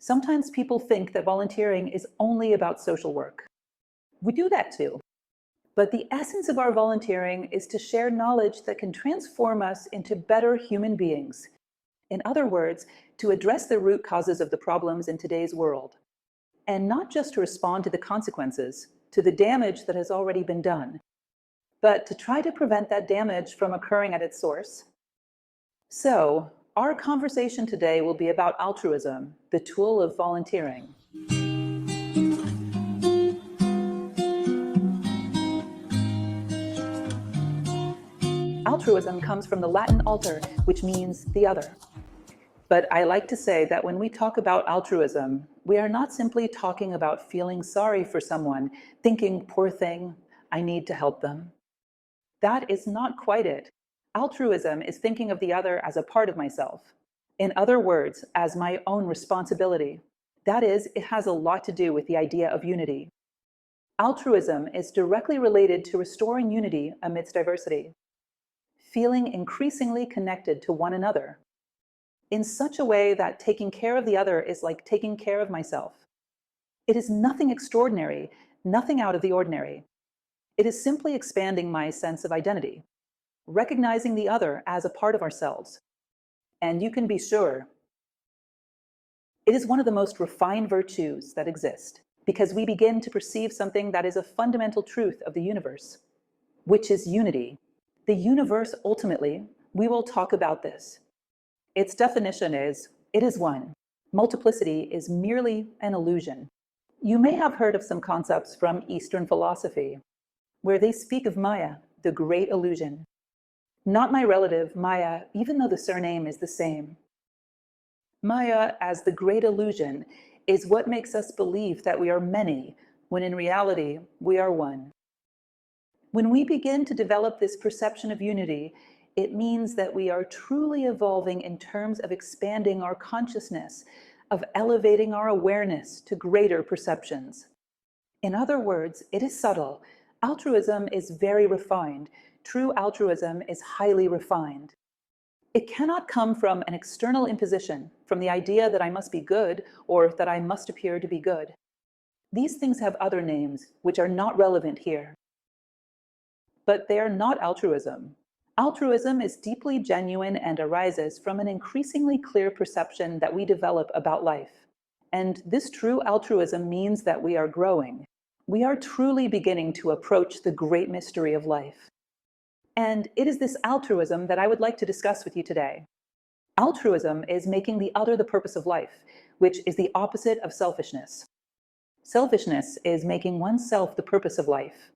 Sometimes people think that volunteering is only about social work. We do that too. But the essence of our volunteering is to share knowledge that can transform us into better human beings. In other words, to address the root causes of the problems in today's world. And not just to respond to the consequences, to the damage that has already been done, but to try to prevent that damage from occurring at its source. So, our conversation today will be about altruism, the tool of volunteering. Altruism comes from the Latin alter, which means the other. But I like to say that when we talk about altruism, we are not simply talking about feeling sorry for someone, thinking, poor thing, I need to help them. That is not quite it. Altruism is thinking of the other as a part of myself. In other words, as my own responsibility. That is, it has a lot to do with the idea of unity. Altruism is directly related to restoring unity amidst diversity. Feeling increasingly connected to one another, in such a way that taking care of the other is like taking care of myself. It is nothing extraordinary, nothing out of the ordinary. It is simply expanding my sense of identity, recognizing the other as a part of ourselves. And you can be sure, it is one of the most refined virtues that exist, because we begin to perceive something that is a fundamental truth of the universe, which is unity. The universe, ultimately, we will talk about this. Its definition is, it is one. Multiplicity is merely an illusion. You may have heard of some concepts from Eastern philosophy, where they speak of Maya, the great illusion. Not my relative, Maya, even though the surname is the same. Maya, as the great illusion, is what makes us believe that we are many, when in reality, we are one. When we begin to develop this perception of unity, it means that we are truly evolving in terms of expanding our consciousness, of elevating our awareness to greater perceptions. In other words, it is subtle. Altruism is very refined. True altruism is highly refined. It cannot come from an external imposition, from the idea that I must be good or that I must appear to be good. These things have other names, which are not relevant here. But they are not altruism. Altruism is deeply genuine and arises from an increasingly clear perception that we develop about life. And this true altruism means that we are growing. We are truly beginning to approach the great mystery of life. And it is this altruism that I would like to discuss with you today. Altruism is making the other the purpose of life, which is the opposite of selfishness. Selfishness is making oneself the purpose of life.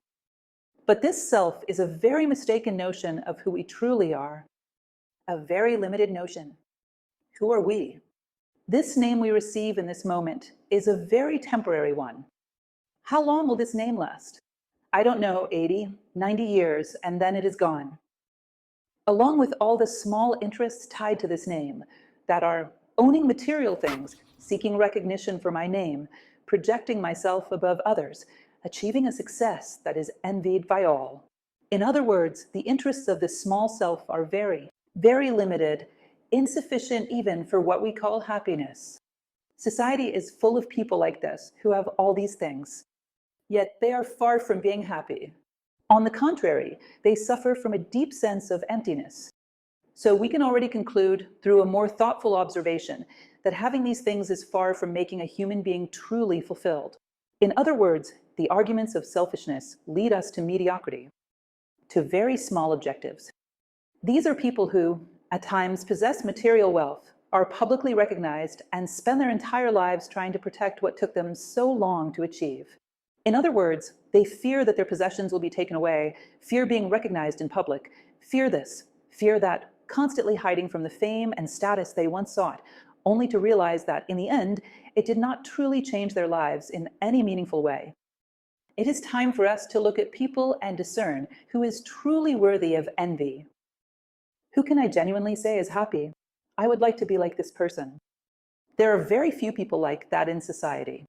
But this self is a very mistaken notion of who we truly are, a very limited notion. Who are we? This name we receive in this moment is a very temporary one. How long will this name last? I don't know, 80, 90 years, and then it is gone. Along with all the small interests tied to this name that are owning material things, seeking recognition for my name, projecting myself above others, achieving a success that is envied by all. In other words, the interests of this small self are very, very limited, insufficient even for what we call happiness. Society is full of people like this who have all these things. Yet they are far from being happy. On the contrary, they suffer from a deep sense of emptiness. So we can already conclude through a more thoughtful observation that having these things is far from making a human being truly fulfilled. In other words, the arguments of selfishness lead us to mediocrity, to very small objectives. These are people who, at times, possess material wealth, are publicly recognized, and spend their entire lives trying to protect what took them so long to achieve. In other words, they fear that their possessions will be taken away, fear being recognized in public, fear this, fear that, constantly hiding from the fame and status they once sought, only to realize that, in the end, it did not truly change their lives in any meaningful way. It is time for us to look at people and discern who is truly worthy of envy. Who can I genuinely say is happy? I would like to be like this person. There are very few people like that in society.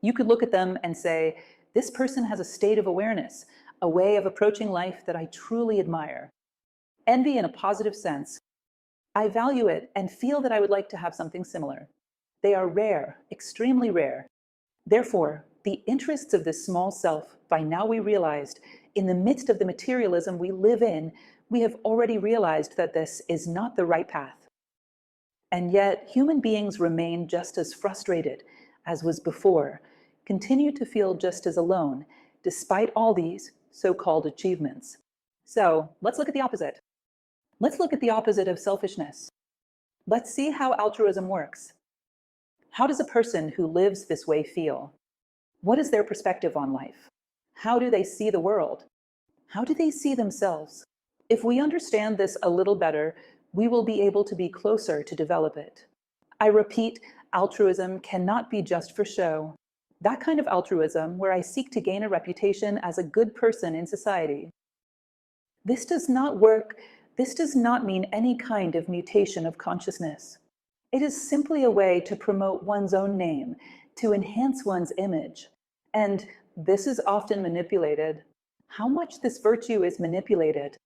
You could look at them and say, this person has a state of awareness, a way of approaching life that I truly admire. Envy in a positive sense. I value it and feel that I would like to have something similar. They are rare, extremely rare. Therefore, the interests of this small self, by now we realized, in the midst of the materialism we live in, we have already realized that this is not the right path. And yet, human beings remain just as frustrated as was before, continue to feel just as alone, despite all these so-called achievements. So, let's look at the opposite. Let's look at the opposite of selfishness. Let's see how altruism works. How does a person who lives this way feel? What is their perspective on life? How do they see the world? How do they see themselves? If we understand this a little better, we will be able to be closer to develop it. I repeat, altruism cannot be just for show. That kind of altruism where I seek to gain a reputation as a good person in society. This does not work. This does not mean any kind of mutation of consciousness. It is simply a way to promote one's own name, to enhance one's image. And this is often manipulated. How much this virtue is manipulated.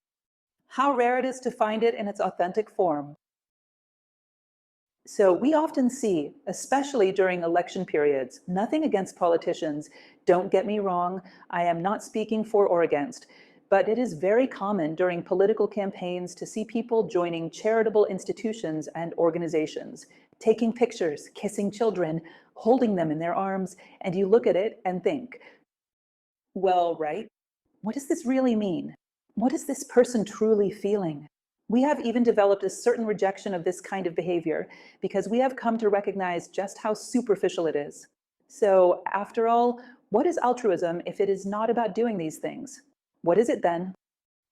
How rare it is to find it in its authentic form. So we often see, especially during election periods, nothing against politicians. Don't get me wrong, I am not speaking for or against. But it is very common during political campaigns to see people joining charitable institutions and organizations, taking pictures, kissing children, holding them in their arms, and you look at it and think, well, right, what does this really mean? What is this person truly feeling? We have even developed a certain rejection of this kind of behavior because we have come to recognize just how superficial it is. So, after all, what is altruism if it is not about doing these things? What is it then?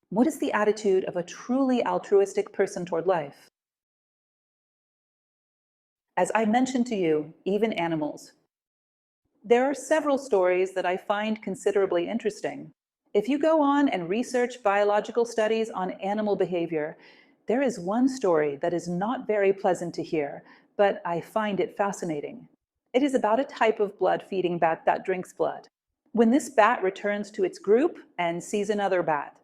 What is the attitude of a truly altruistic person toward life? As I mentioned to you, even animals. There are several stories that I find considerably interesting. If you go on and research biological studies on animal behavior, there is one story that is not very pleasant to hear, but I find it fascinating. It is about a type of blood-feeding bat that drinks blood. When this bat returns to its group and sees another bat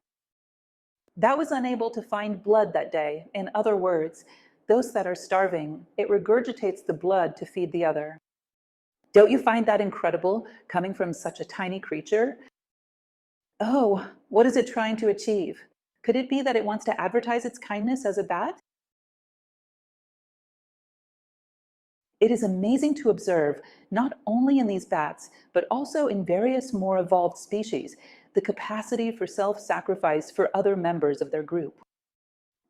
that was unable to find blood that day, in other words, those that are starving, it regurgitates the blood to feed the other. Don't you find that incredible, coming from such a tiny creature? Oh, what is it trying to achieve? Could it be that it wants to advertise its kindness as a bat? It is amazing to observe, not only in these bats, but also in various more evolved species, the capacity for self-sacrifice for other members of their group.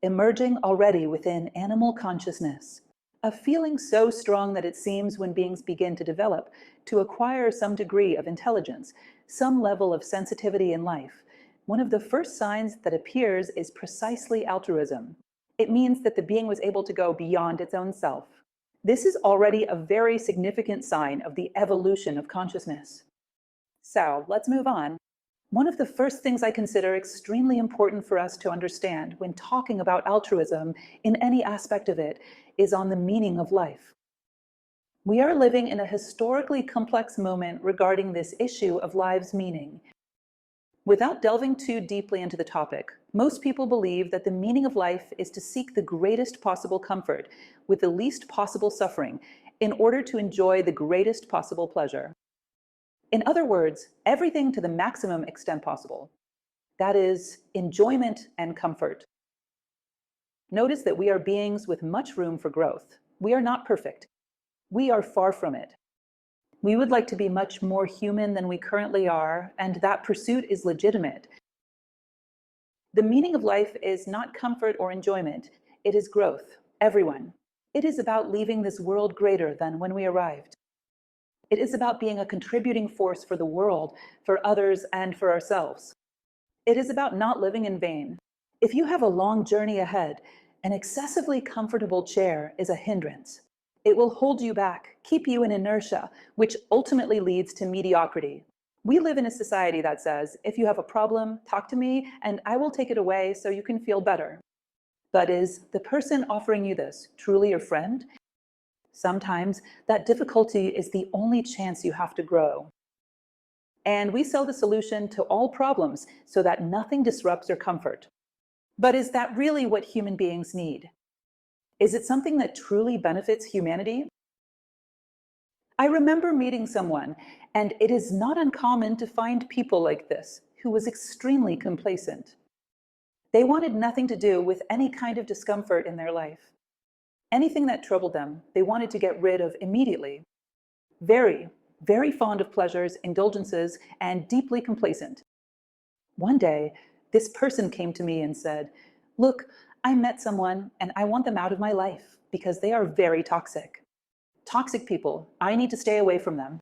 Emerging already within animal consciousness, a feeling so strong that it seems when beings begin to develop, to acquire some degree of intelligence, some level of sensitivity in life, one of the first signs that appears is precisely altruism. It means that the being was able to go beyond its own self. This is already a very significant sign of the evolution of consciousness. So let's move on. One of the first things I consider extremely important for us to understand when talking about altruism in any aspect of it is on the meaning of life. We are living in a historically complex moment regarding this issue of life's meaning. Without delving too deeply into the topic, most people believe that the meaning of life is to seek the greatest possible comfort with the least possible suffering in order to enjoy the greatest possible pleasure. In other words, everything to the maximum extent possible. That is, enjoyment and comfort. Notice that we are beings with much room for growth. We are not perfect. We are far from it. We would like to be much more human than we currently are, and that pursuit is legitimate. The meaning of life is not comfort or enjoyment. It is growth, everyone. It is about leaving this world greater than when we arrived. It is about being a contributing force for the world, for others, and for ourselves. It is about not living in vain. If you have a long journey ahead, an excessively comfortable chair is a hindrance. It will hold you back, keep you in inertia, which ultimately leads to mediocrity. We live in a society that says, if you have a problem, talk to me, and I will take it away so you can feel better. But is the person offering you this truly your friend? Sometimes that difficulty is the only chance you have to grow. And we sell the solution to all problems so that nothing disrupts your comfort. But is that really what human beings need? Is it something that truly benefits humanity? I remember meeting someone, and it is not uncommon to find people like this, who was extremely complacent. They wanted nothing to do with any kind of discomfort in their life. Anything that troubled them, they wanted to get rid of immediately. Very, very fond of pleasures, indulgences, and deeply complacent. One day, this person came to me and said, "Look, I met someone and I want them out of my life because they are very toxic. Toxic people, I need to stay away from them."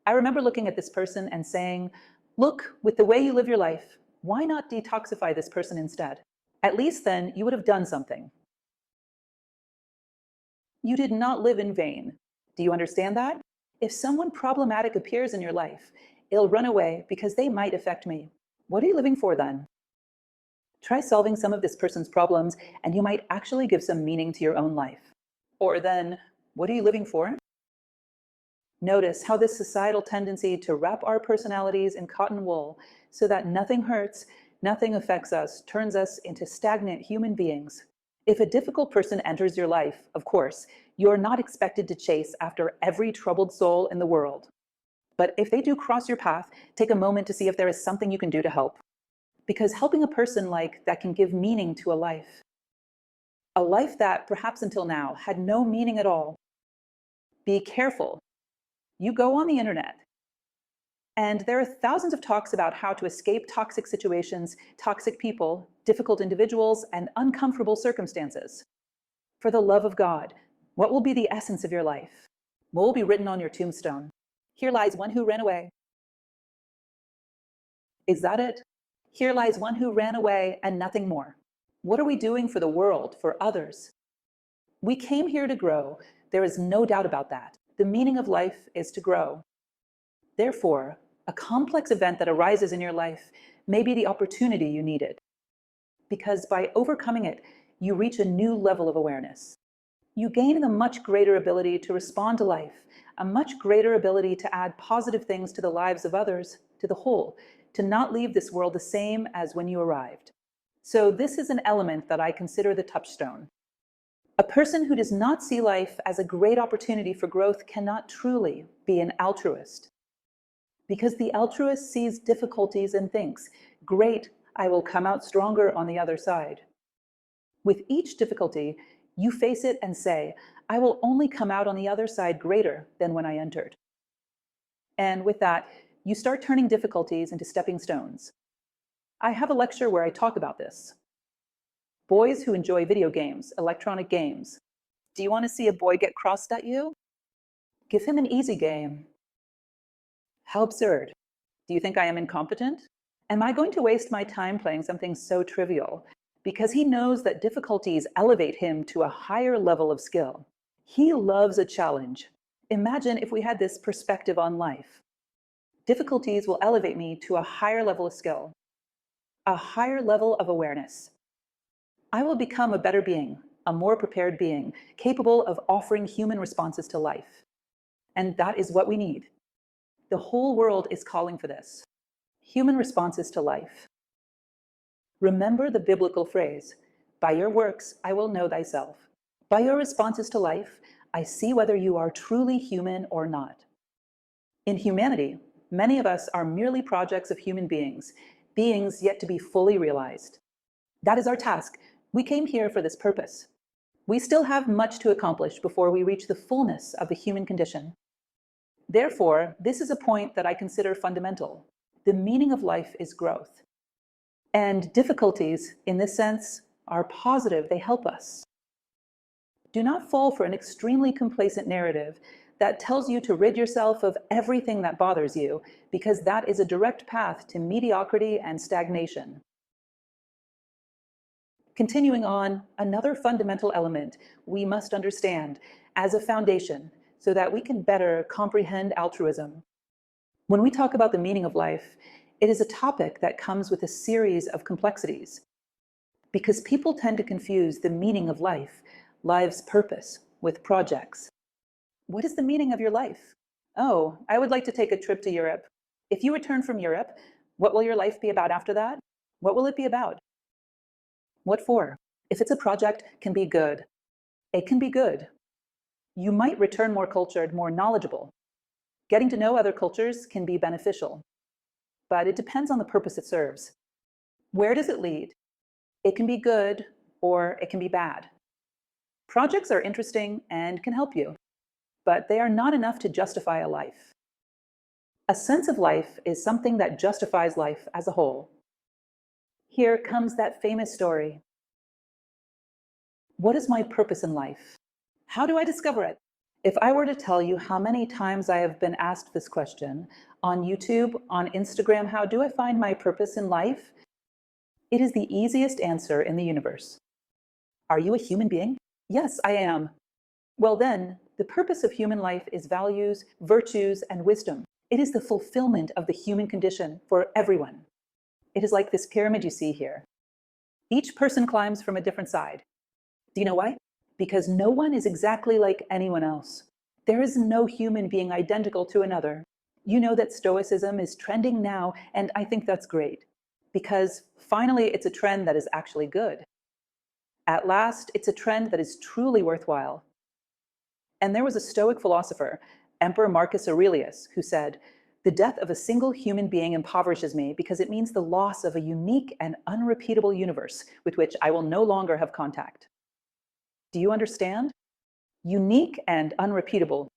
I remember looking at this person and saying, "Look, with the way you live your life, why not detoxify this person instead? At least then you would have done something." You did not live in vain. Do you understand that? If someone problematic appears in your life, it'll run away because they might affect me. What are you living for then? Try solving some of this person's problems, and you might actually give some meaning to your own life. Or then, what are you living for? Notice how this societal tendency to wrap our personalities in cotton wool so that nothing hurts, nothing affects us, turns us into stagnant human beings. If a difficult person enters your life, of course, you're not expected to chase after every troubled soul in the world. But if they do cross your path, take a moment to see if there is something you can do to help. Because helping a person like that can give meaning to a life that perhaps until now had no meaning at all. Be careful. You go on the internet, and there are thousands of talks about how to escape toxic situations, toxic people, difficult individuals, and uncomfortable circumstances. For the love of God, what will be the essence of your life? What will be written on your tombstone? Here lies one who ran away. Is that it? Here lies one who ran away and nothing more. What are we doing for the world, for others? We came here to grow. There is no doubt about that. The meaning of life is to grow. Therefore, a complex event that arises in your life may be the opportunity you needed. Because by overcoming it, you reach a new level of awareness. You gain a much greater ability to respond to life, a much greater ability to add positive things to the lives of others, to the whole, to not leave this world the same as when you arrived. So this is an element that I consider the touchstone. A person who does not see life as a great opportunity for growth cannot truly be an altruist. Because the altruist sees difficulties and thinks, "Great, I will come out stronger on the other side." With each difficulty, you face it and say, "I will only come out on the other side greater than when I entered." And with that, you start turning difficulties into stepping stones. I have a lecture where I talk about this. Boys who enjoy video games, electronic games. Do you want to see a boy get crossed at you? Give him an easy game. How absurd. Do you think I am incompetent? Am I going to waste my time playing something so trivial? Because he knows that difficulties elevate him to a higher level of skill. He loves a challenge. Imagine if we had this perspective on life. Difficulties will elevate me to a higher level of skill, a higher level of awareness. I will become a better being, a more prepared being, capable of offering human responses to life. And that is what we need. The whole world is calling for this. Human responses to life. Remember the biblical phrase, "By your works I will know thyself." By your responses to life, I see whether you are truly human or not. In humanity, many of us are merely projects of human beings, beings yet to be fully realized. That is our task. We came here for this purpose. We still have much to accomplish before we reach the fullness of the human condition. Therefore, this is a point that I consider fundamental. The meaning of life is growth. And difficulties, in this sense, are positive. They help us. Do not fall for an extremely complacent narrative that tells you to rid yourself of everything that bothers you, because that is a direct path to mediocrity and stagnation. Continuing on, another fundamental element we must understand as a foundation so that we can better comprehend altruism. When we talk about the meaning of life, it is a topic that comes with a series of complexities, because people tend to confuse the meaning of life, life's purpose, with projects. What is the meaning of your life? Oh, I would like to take a trip to Europe. If you return from Europe, what will your life be about after that? What will it be about? What for? If it's a project, can be good. It can be good. You might return more cultured, more knowledgeable. Getting to know other cultures can be beneficial, but it depends on the purpose it serves. Where does it lead? It can be good or it can be bad. Projects are interesting and can help you, but they are not enough to justify a life. A sense of life is something that justifies life as a whole. Here comes that famous story. What is my purpose in life? How do I discover it? If I were to tell you how many times I have been asked this question on YouTube, on Instagram, how do I find my purpose in life? It is the easiest answer in the universe. Are you a human being? Yes, I am. Well then, the purpose of human life is values, virtues, and wisdom. It is the fulfillment of the human condition for everyone. It is like this pyramid you see here. Each person climbs from a different side. Do you know why? Because no one is exactly like anyone else. There is no human being identical to another. You know that Stoicism is trending now, and I think that's great. Because finally, it's a trend that is actually good. At last, it's a trend that is truly worthwhile. And there was a Stoic philosopher, Emperor Marcus Aurelius, who said, "The death of a single human being impoverishes me because it means the loss of a unique and unrepeatable universe with which I will no longer have contact." Do you understand? Unique and unrepeatable.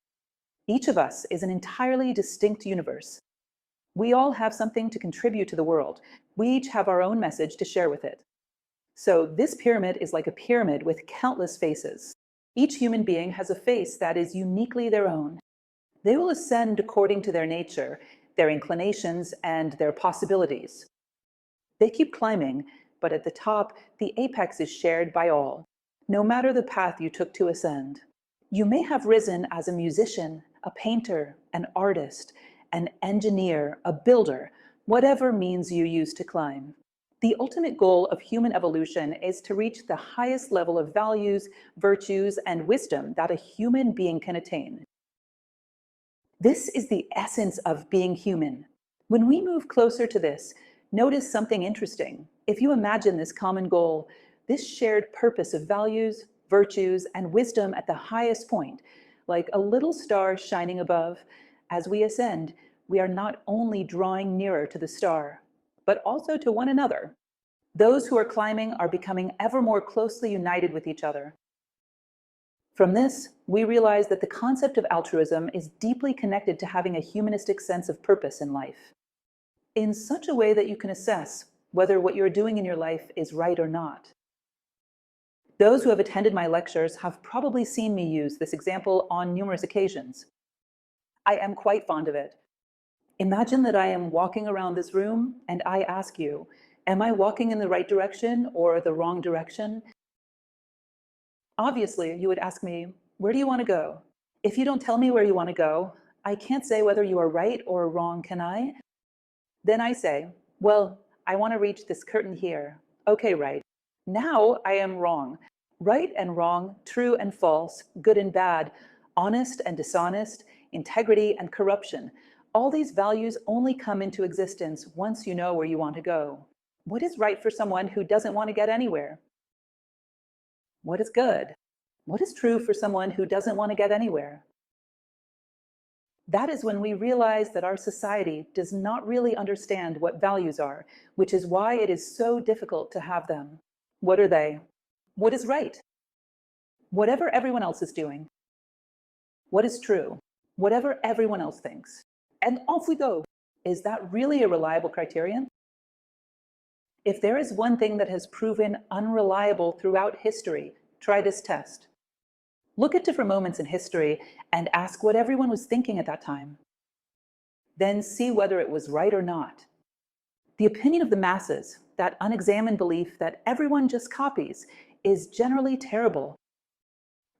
Each of us is an entirely distinct universe. We all have something to contribute to the world. We each have our own message to share with it. So this pyramid is like a pyramid with countless faces. Each human being has a face that is uniquely their own. They will ascend according to their nature, their inclinations, and their possibilities. They keep climbing, but at the top, the apex is shared by all, no matter the path you took to ascend. You may have risen as a musician, a painter, an artist, an engineer, a builder, whatever means you use to climb. The ultimate goal of human evolution is to reach the highest level of values, virtues, and wisdom that a human being can attain. This is the essence of being human. When we move closer to this, notice something interesting. If you imagine this common goal, this shared purpose of values, virtues, and wisdom at the highest point, like a little star shining above, as we ascend, we are not only drawing nearer to the star, but also to one another. Those who are climbing are becoming ever more closely united with each other. From this, we realize that the concept of altruism is deeply connected to having a humanistic sense of purpose in life, in such a way that you can assess whether what you're doing in your life is right or not. Those who have attended my lectures have probably seen me use this example on numerous occasions. I am quite fond of it. Imagine that I am walking around this room and I ask you, am I walking in the right direction or the wrong direction? Obviously, you would ask me, where do you want to go? If you don't tell me where you want to go, I can't say whether you are right or wrong, can I? Then I say, well, I want to reach this curtain here. Okay, right. Now I am wrong. Right and wrong, true and false, good and bad, honest and dishonest, integrity and corruption. All these values only come into existence once you know where you want to go. What is right for someone who doesn't want to get anywhere? What is good? What is true for someone who doesn't want to get anywhere? That is when we realize that our society does not really understand what values are, which is why it is so difficult to have them. What are they? What is right? Whatever everyone else is doing. What is true? Whatever everyone else thinks. And off we go. Is that really a reliable criterion? If there is one thing that has proven unreliable throughout history, try this test. Look at different moments in history and ask what everyone was thinking at that time. Then see whether it was right or not. The opinion of the masses, that unexamined belief that everyone just copies, is generally terrible.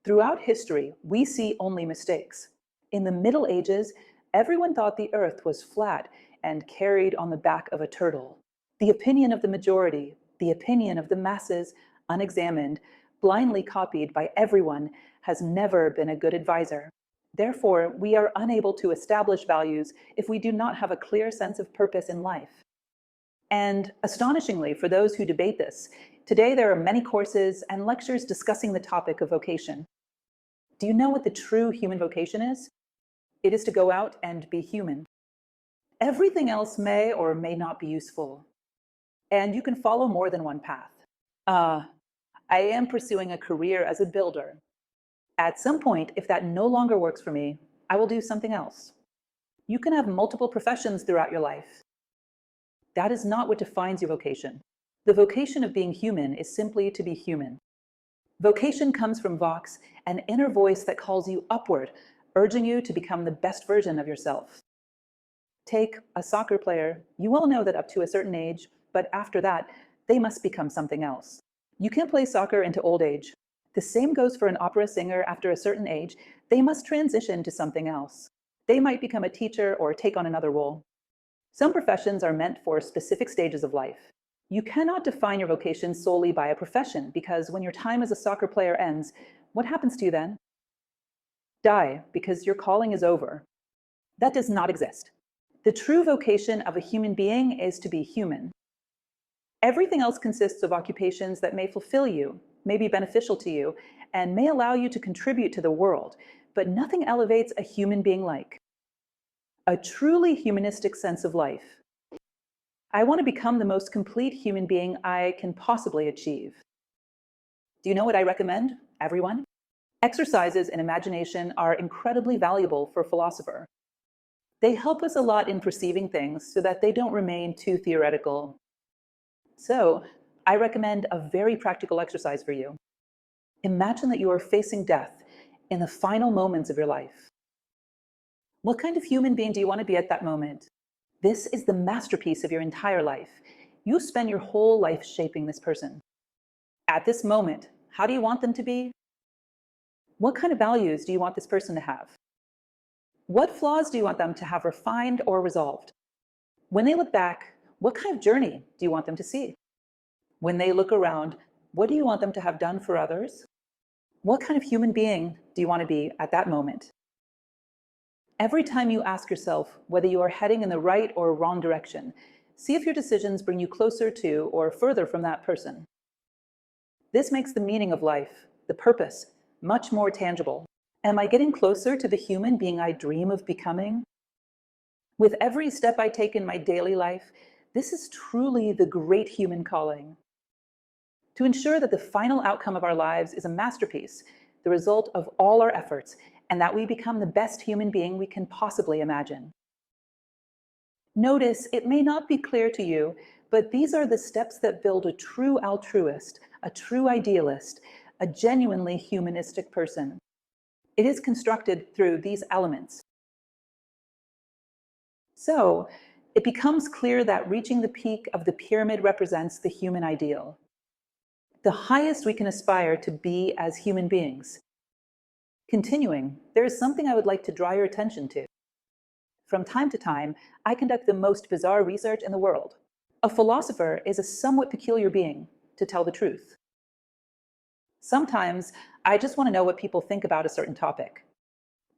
Throughout history, we see only mistakes. In the Middle Ages, everyone thought the earth was flat and carried on the back of a turtle. The opinion of the majority, the opinion of the masses, unexamined, blindly copied by everyone, has never been a good advisor. Therefore, we are unable to establish values if we do not have a clear sense of purpose in life. And astonishingly, for those who debate this, today there are many courses and lectures discussing the topic of vocation. Do you know what the true human vocation is? It is to go out and be human. Everything else may or may not be useful, and you can follow more than one path. I am pursuing a career as a builder. At some point, if that no longer works for me, I will do something else. You can have multiple professions throughout your life. That is not what defines your vocation. The vocation of being human is simply to be human. Vocation comes from vox, an inner voice that calls you upward, urging you to become the best version of yourself. Take a soccer player. You all know that up to a certain age, but after that, they must become something else. You can't play soccer into old age. The same goes for an opera singer. After a certain age, they must transition to something else. They might become a teacher or take on another role. Some professions are meant for specific stages of life. You cannot define your vocation solely by a profession, because when your time as a soccer player ends, what happens to you then? Die, because your calling is over. That does not exist. The true vocation of a human being is to be human. Everything else consists of occupations that may fulfill you, may be beneficial to you, and may allow you to contribute to the world, but nothing elevates a human being like a truly humanistic sense of life. I want to become the most complete human being I can possibly achieve. Do you know what I recommend, everyone? Exercises in imagination are incredibly valuable for a philosopher. They help us a lot in perceiving things so that they don't remain too theoretical. So, I recommend a very practical exercise for you. Imagine that you are facing death in the final moments of your life. What kind of human being do you want to be at that moment? This is the masterpiece of your entire life. You spend your whole life shaping this person. At this moment, how do you want them to be? What kind of values do you want this person to have? What flaws do you want them to have refined or resolved? When they look back, what kind of journey do you want them to see? When they look around, what do you want them to have done for others? What kind of human being do you want to be at that moment? Every time you ask yourself whether you are heading in the right or wrong direction, see if your decisions bring you closer to or further from that person. This makes the meaning of life, the purpose, much more tangible. Am I getting closer to the human being I dream of becoming? With every step I take in my daily life, this is truly the great human calling. To ensure that the final outcome of our lives is a masterpiece, the result of all our efforts, and that we become the best human being we can possibly imagine. Notice, it may not be clear to you, but these are the steps that build a true altruist, a true idealist, a genuinely humanistic person. It is constructed through these elements. So, it becomes clear that reaching the peak of the pyramid represents the human ideal, the highest we can aspire to be as human beings. Continuing, there is something I would like to draw your attention to. From time to time, I conduct the most bizarre research in the world. A philosopher is a somewhat peculiar being, to tell the truth. Sometimes, I just want to know what people think about a certain topic.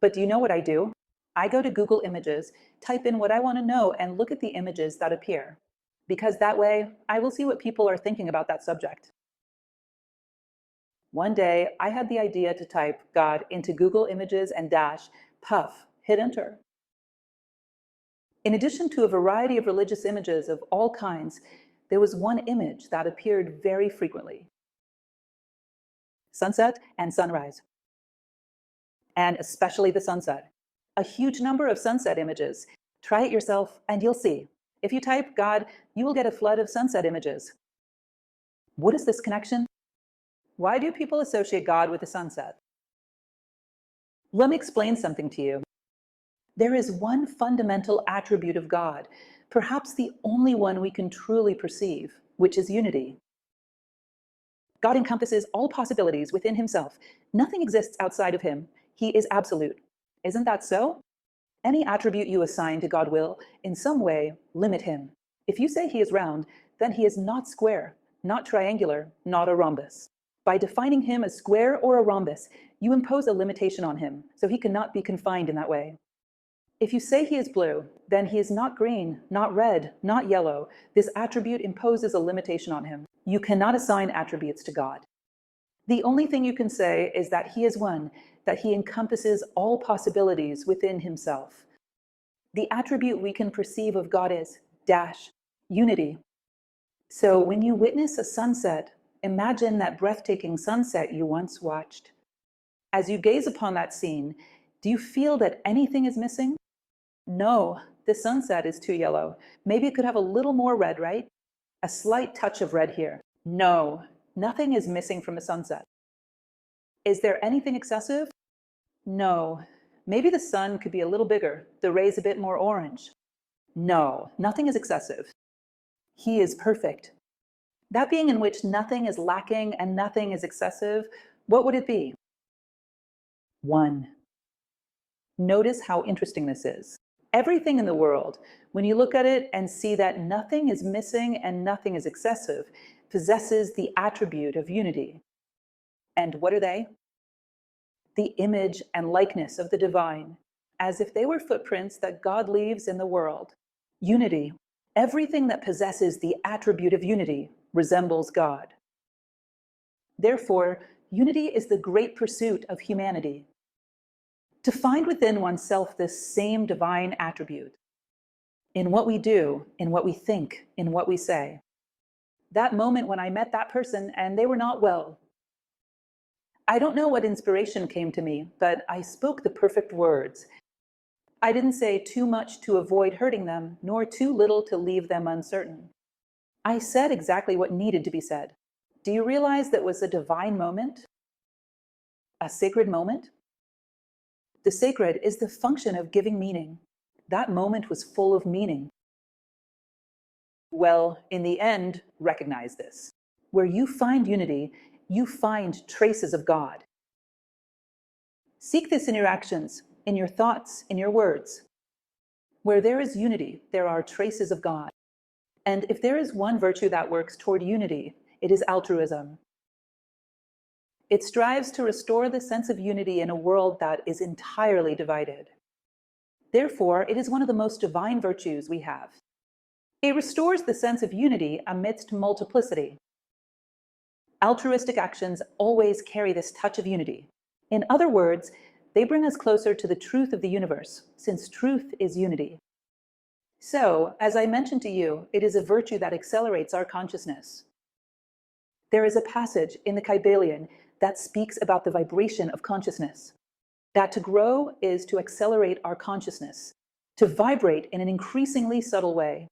But do you know what I do? I go to Google Images, type in what I want to know, and look at the images that appear. Because that way, I will see what people are thinking about that subject. One day, I had the idea to type God into Google Images and puff, hit enter. In addition to a variety of religious images of all kinds, there was one image that appeared very frequently. Sunset and sunrise. And especially the sunset. A huge number of sunset images. Try it yourself and you'll see. If you type God, you will get a flood of sunset images. What is this connection? Why do people associate God with the sunset? Let me explain something to you. There is one fundamental attribute of God, perhaps the only one we can truly perceive, which is unity. God encompasses all possibilities within himself. Nothing exists outside of him. He is absolute. Isn't that so? Any attribute you assign to God will, in some way, limit him. If you say he is round, then he is not square, not triangular, not a rhombus. By defining him as square or a rhombus, you impose a limitation on him, so he cannot be confined in that way. If you say he is blue, then he is not green, not red, not yellow. This attribute imposes a limitation on him. You cannot assign attributes to God. The only thing you can say is that he is one, that he encompasses all possibilities within himself. The attribute we can perceive of God is unity. So when you witness a sunset, imagine that breathtaking sunset you once watched. As you gaze upon that scene, do you feel that anything is missing? No, the sunset is too yellow. Maybe it could have a little more red, right? A slight touch of red here. No, nothing is missing from a sunset. Is there anything excessive? No. Maybe the sun could be a little bigger, the rays a bit more orange. No, nothing is excessive. He is perfect. That being in which nothing is lacking and nothing is excessive, what would it be? One. Notice how interesting this is. Everything in the world, when you look at it and see that nothing is missing and nothing is excessive, possesses the attribute of unity. And what are they? The image and likeness of the divine, as if they were footprints that God leaves in the world. Unity. Everything that possesses the attribute of unity resembles God. Therefore, unity is the great pursuit of humanity. To find within oneself this same divine attribute, in what we do, in what we think, in what we say. That moment when I met that person and they were not well. I don't know what inspiration came to me, but I spoke the perfect words. I didn't say too much to avoid hurting them, nor too little to leave them uncertain. I said exactly what needed to be said. Do you realize that was a divine moment? A sacred moment? The sacred is the function of giving meaning. That moment was full of meaning. Well, in the end, recognize this. Where you find unity, you find traces of God. Seek this in your actions, in your thoughts, in your words. Where there is unity, there are traces of God. And if there is one virtue that works toward unity, it is altruism. It strives to restore the sense of unity in a world that is entirely divided. Therefore, it is one of the most divine virtues we have. It restores the sense of unity amidst multiplicity. Altruistic actions always carry this touch of unity. In other words, they bring us closer to the truth of the universe, since truth is unity. So, as I mentioned to you, it is a virtue that accelerates our consciousness. There is a passage in the Kybalion that speaks about the vibration of consciousness. That to grow is to accelerate our consciousness, to vibrate in an increasingly subtle way.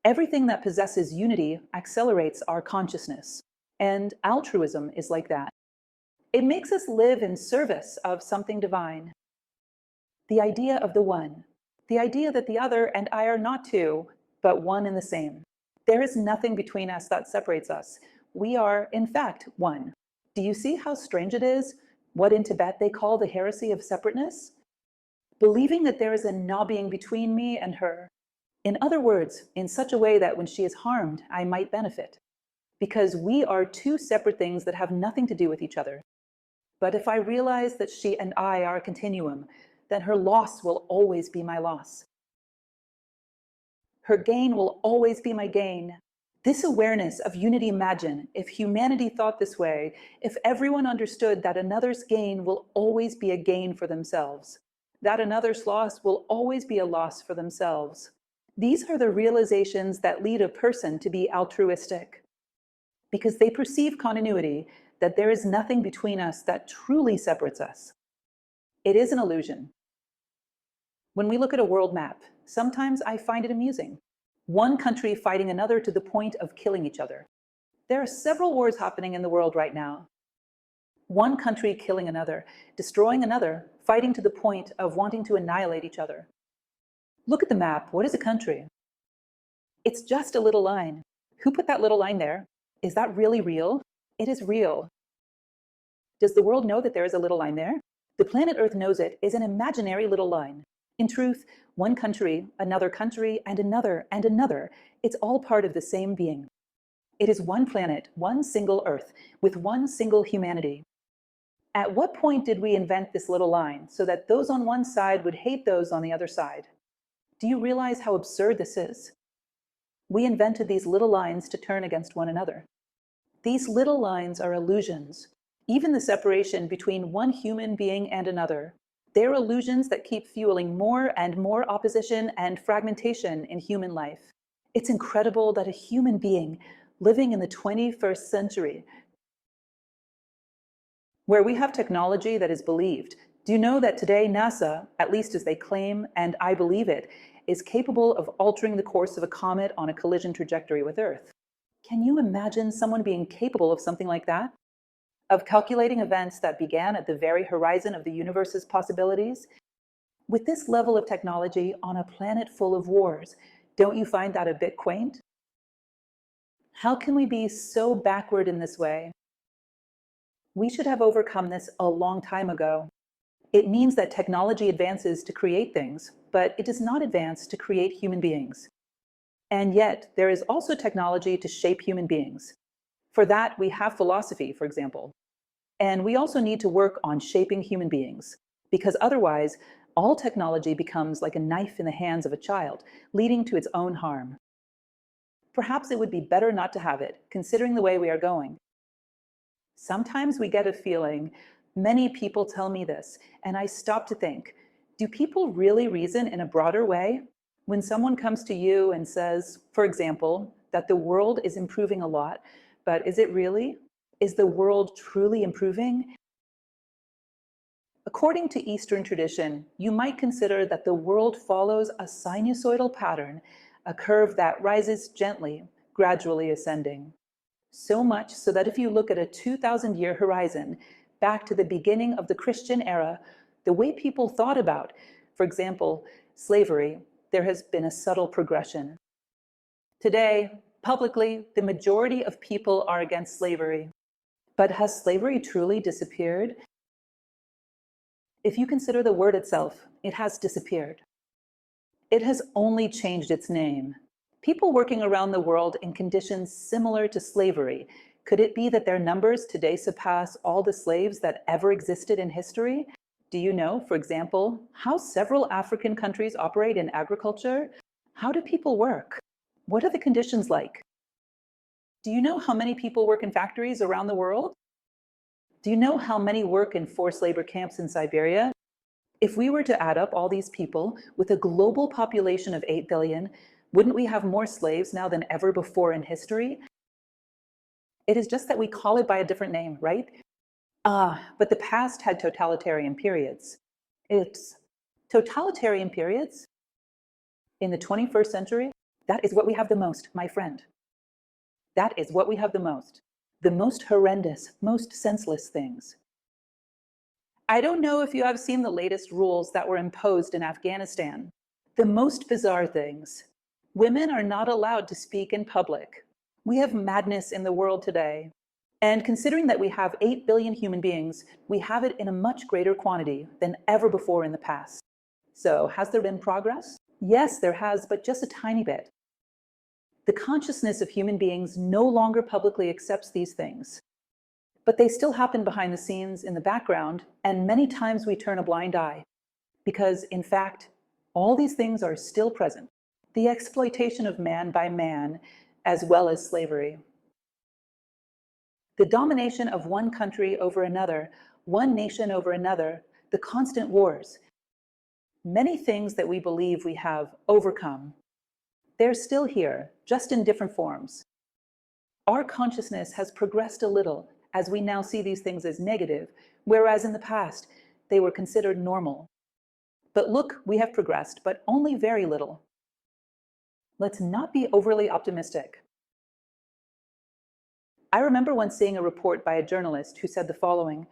Everything that possesses unity accelerates our consciousness, and altruism is like that. It makes us live in service of something divine. The idea of the one, the idea that the other and I are not two, but one and the same. There is nothing between us that separates us. We are, in fact, one. Do you see how strange it is? What in Tibet they call the heresy of separateness? Believing that there is a knobbying between me and her. In other words, in such a way that when she is harmed, I might benefit. Because we are two separate things that have nothing to do with each other. But if I realize that she and I are a continuum, then her loss will always be my loss. Her gain will always be my gain. This awareness of unity, imagine, if humanity thought this way, if everyone understood that another's gain will always be a gain for themselves, that another's loss will always be a loss for themselves. These are the realizations that lead a person to be altruistic, because they perceive continuity, that there is nothing between us that truly separates us. It is an illusion. When we look at a world map, sometimes I find it amusing. One country fighting another to the point of killing each other. There are several wars happening in the world right now. One country killing another, destroying another, fighting to the point of wanting to annihilate each other. Look at the map. What is a country? It's just a little line. Who put that little line there? Is that really real? It is real. Does the world know that there is a little line there? The planet Earth knows it is an imaginary little line. In truth, one country, and another, and another, it's all part of the same being. It is one planet, one single Earth, with one single humanity. At what point did we invent this little line so that those on one side would hate those on the other side? Do you realize how absurd this is? We invented these little lines to turn against one another. These little lines are illusions. even the separation between one human being and another. They're illusions that keep fueling more and more opposition and fragmentation in human life. It's incredible that a human being living in the 21st century, where we have technology that is believed. Do you know that today NASA, at least as they claim, and I believe it, is capable of altering the course of a comet on a collision trajectory with Earth? Can you imagine someone being capable of something like that? Of calculating events that began at the very horizon of the universe's possibilities? With this level of technology on a planet full of wars, don't you find that a bit quaint? How can we be so backward in this way? We should have overcome this a long time ago. It means that technology advances to create things, but it does not advance to create human beings. And yet, there is also technology to shape human beings. For that, we have philosophy, for example. And we also need to work on shaping human beings, because otherwise, all technology becomes like a knife in the hands of a child, leading to its own harm. Perhaps it would be better not to have it, considering the way we are going. Sometimes we get a feeling, many people tell me this, and I stop to think, do people really reason in a broader way? When someone comes to you and says, for example, that the world is improving a lot, but is it really? Is the world truly improving? According to Eastern tradition, you might consider that the world follows a sinusoidal pattern, a curve that rises gently, gradually ascending. So much so that if you look at a 2,000-year horizon, back to the beginning of the Christian era, the way people thought about, for example, slavery, there has been a subtle progression. Today, publicly, the majority of people are against slavery. But has slavery truly disappeared? If you consider the word itself, it has disappeared. It has only changed its name. People working around the world in conditions similar to slavery, could it be that their numbers today surpass all the slaves that ever existed in history? Do you know, for example, how several African countries operate in agriculture? How do people work? What are the conditions like? Do you know how many people work in factories around the world? Do you know how many work in forced labor camps in Siberia? If we were to add up all these people with a global population of 8 billion, wouldn't we have more slaves now than ever before in history? It is just that we call it by a different name, right? But the past had totalitarian periods. It's totalitarian periods in the 21st century. That is what we have the most, my friend. That is what we have the most. The most horrendous, most senseless things. I don't know if you have seen the latest rules that were imposed in Afghanistan. The most bizarre things. Women are not allowed to speak in public. We have madness in the world today. And considering that we have 8 billion human beings, we have it in a much greater quantity than ever before in the past. So, has there been progress? Yes, there has, but just a tiny bit. The consciousness of human beings no longer publicly accepts these things. But they still happen behind the scenes in the background, and many times we turn a blind eye. Because, in fact, all these things are still present. The exploitation of man by man, as well as slavery. The domination of one country over another, one nation over another, the constant wars. Many things that we believe we have overcome, they're still here, just in different forms. Our consciousness has progressed a little as we now see these things as negative, whereas in the past, they were considered normal. But look, we have progressed, but only very little. Let's not be overly optimistic. I remember once seeing a report by a journalist who said the following: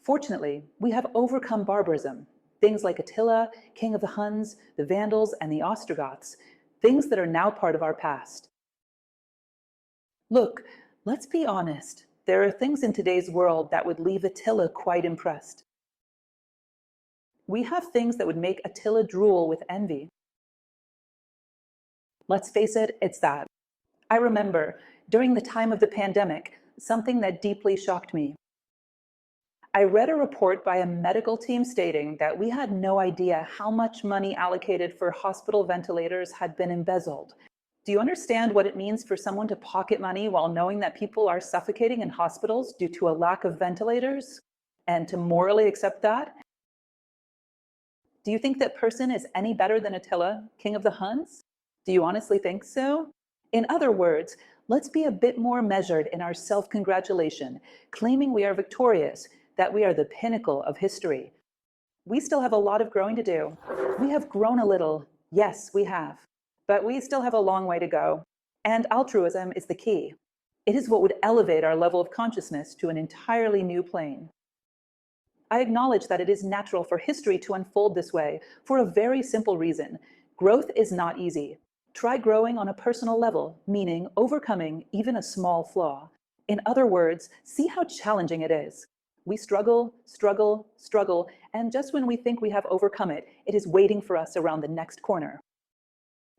fortunately, we have overcome barbarism, things like Attila, king of the Huns, the Vandals, and the Ostrogoths, things that are now part of our past. Look, let's be honest, there are things in today's world that would leave Attila quite impressed. We have things that would make Attila drool with envy. Let's face it, it's that. I remember, during the time of the pandemic, something that deeply shocked me. I read a report by a medical team stating that we had no idea how much money allocated for hospital ventilators had been embezzled. Do you understand what it means for someone to pocket money while knowing that people are suffocating in hospitals due to a lack of ventilators, and to morally accept that? Do you think that person is any better than Attila, king of the Huns? Do you honestly think so? In other words, let's be a bit more measured in our self-congratulation, claiming we are victorious, that we are the pinnacle of history. We still have a lot of growing to do. We have grown a little. Yes, we have. But we still have a long way to go. And altruism is the key. It is what would elevate our level of consciousness to an entirely new plane. I acknowledge that it is natural for history to unfold this way for a very simple reason. Growth is not easy. Try growing on a personal level, meaning overcoming even a small flaw. In other words, see how challenging it is. We struggle, struggle, struggle, and just when we think we have overcome it, it is waiting for us around the next corner.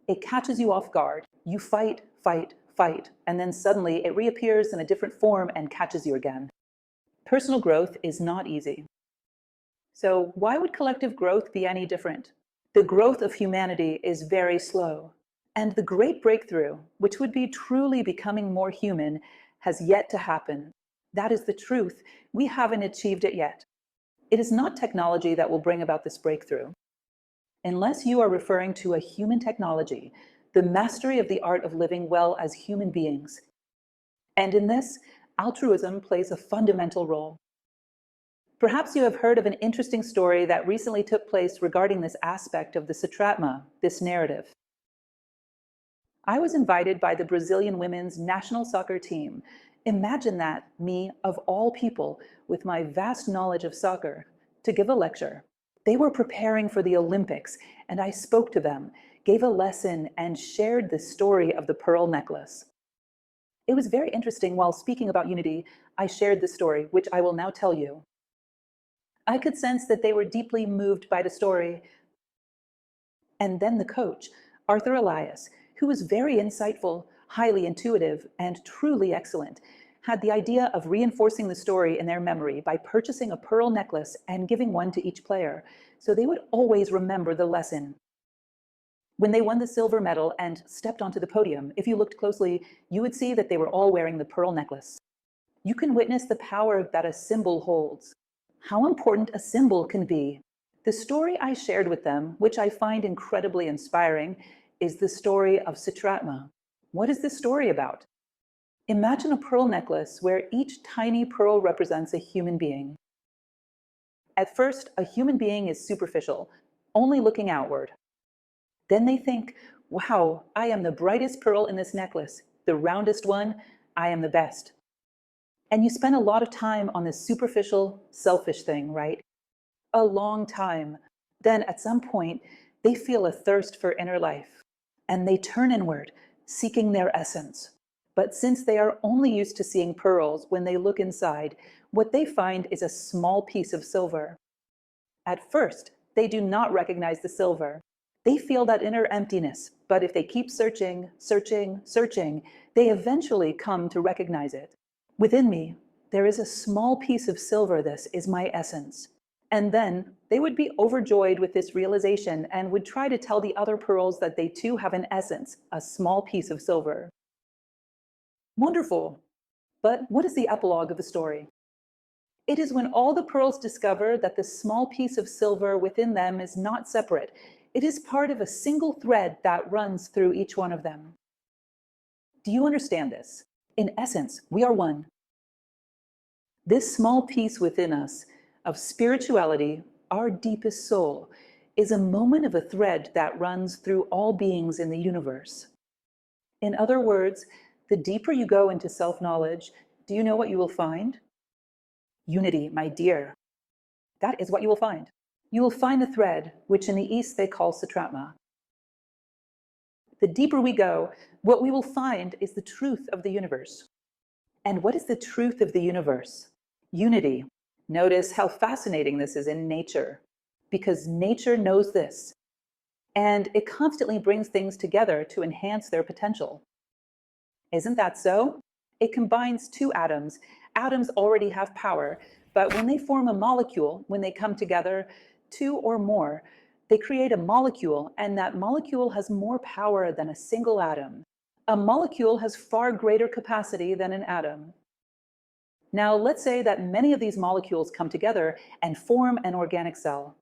It catches you off guard. You fight, fight, fight, and then suddenly it reappears in a different form and catches you again. Personal growth is not easy. So why would collective growth be any different? The growth of humanity is very slow, and the great breakthrough, which would be truly becoming more human, has yet to happen. That is the truth. We haven't achieved it yet. It is not technology that will bring about this breakthrough. Unless you are referring to a human technology, the mastery of the art of living well as human beings. And in this, altruism plays a fundamental role. Perhaps you have heard of an interesting story that recently took place regarding this aspect of the Sutratma, this narrative. I was invited by the Brazilian women's national soccer team. Imagine that, me, of all people, with my vast knowledge of soccer, to give a lecture. They were preparing for the Olympics, and I spoke to them, gave a lesson, and shared the story of the pearl necklace. It was very interesting. While speaking about unity, I shared the story, which I will now tell you. I could sense that they were deeply moved by the story. And then the coach, Arthur Elias, who was very insightful, highly intuitive, and truly excellent, had the idea of reinforcing the story in their memory by purchasing a pearl necklace and giving one to each player, so they would always remember the lesson. When they won the silver medal and stepped onto the podium, if you looked closely, you would see that they were all wearing the pearl necklace. You can witness the power that a symbol holds. How important a symbol can be. The story I shared with them, which I find incredibly inspiring, is the story of Sutratma. What is this story about? Imagine a pearl necklace where each tiny pearl represents a human being. At first, a human being is superficial, only looking outward. Then they think, wow, I am the brightest pearl in this necklace, the roundest one, I am the best. And you spend a lot of time on this superficial, selfish thing, right? A long time. Then at some point, they feel a thirst for inner life, and they turn inward, seeking their essence. But since they are only used to seeing pearls when they look inside, what they find is a small piece of silver. At first, they do not recognize the silver. They feel that inner emptiness, but if they keep searching, searching, searching, they eventually come to recognize it. Within me, there is a small piece of silver. This is my essence. And then they would be overjoyed with this realization and would try to tell the other pearls that they too have an essence, a small piece of silver. Wonderful. But what is the epilogue of the story? It is when all the pearls discover that the small piece of silver within them is not separate. It is part of a single thread that runs through each one of them. Do you understand this? In essence, we are one. This small piece within us of spirituality, our deepest soul, is a moment of a thread that runs through all beings in the universe. In other words, the deeper you go into self-knowledge, do you know what you will find? Unity, my dear. That is what you will find. You will find the thread, which in the East they call Sutratma. The deeper we go, what we will find is the truth of the universe. And what is the truth of the universe? Unity. Notice how fascinating this is in nature, because nature knows this, and it constantly brings things together to enhance their potential. Isn't that so? It combines two atoms. Atoms already have power, but when they form a molecule, when they come together, two or more, they create a molecule, and that molecule has more power than a single atom. A molecule has far greater capacity than an atom. Now, let's say that many of these molecules come together and form an organic cell.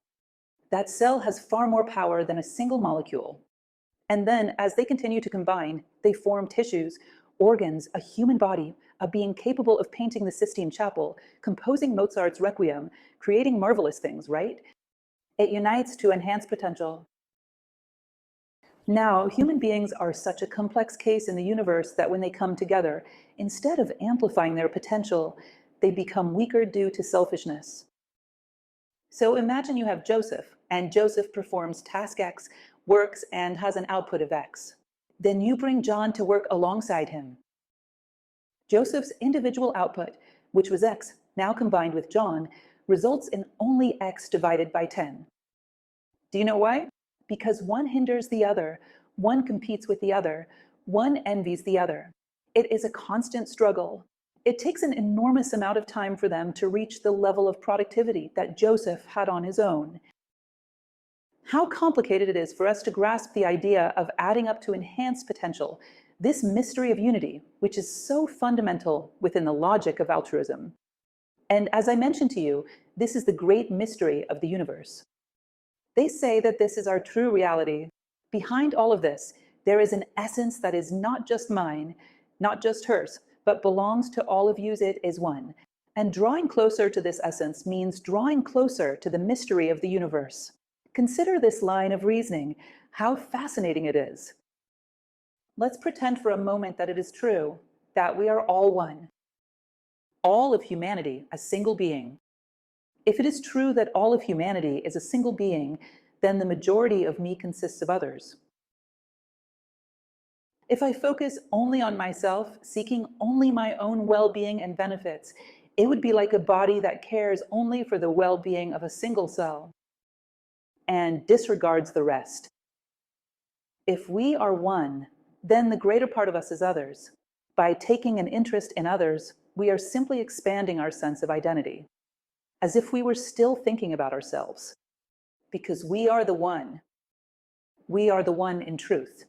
That cell has far more power than a single molecule. And then, as they continue to combine, they form tissues, organs, a human body, a being capable of painting the Sistine Chapel, composing Mozart's Requiem, creating marvelous things, right? It unites to enhance potential. Now, human beings are such a complex case in the universe that when they come together, instead of amplifying their potential, they become weaker due to selfishness. So imagine you have Joseph, and Joseph performs task X, works, and has an output of X. Then you bring John to work alongside him. Joseph's individual output, which was X, now combined with John, results in only X divided by 10. Do you know why? Because one hinders the other, one competes with the other, one envies the other. It is a constant struggle. It takes an enormous amount of time for them to reach the level of productivity that Joseph had on his own. How complicated it is for us to grasp the idea of adding up to enhance potential, this mystery of unity, which is so fundamental within the logic of altruism. And as I mentioned to you, this is the great mystery of the universe. They say that this is our true reality. Behind all of this, there is an essence that is not just mine, not just hers, but belongs to all of yous. It is one. And drawing closer to this essence means drawing closer to the mystery of the universe. Consider this line of reasoning, how fascinating it is. Let's pretend for a moment that it is true, that we are all one. All of humanity, a single being. If it is true that all of humanity is a single being, then the majority of me consists of others. If I focus only on myself, seeking only my own well-being and benefits, it would be like a body that cares only for the well-being of a single cell and disregards the rest. If we are one, then the greater part of us is others. By taking an interest in others, we are simply expanding our sense of identity, as if we were still thinking about ourselves, because we are the one. We are the one in truth.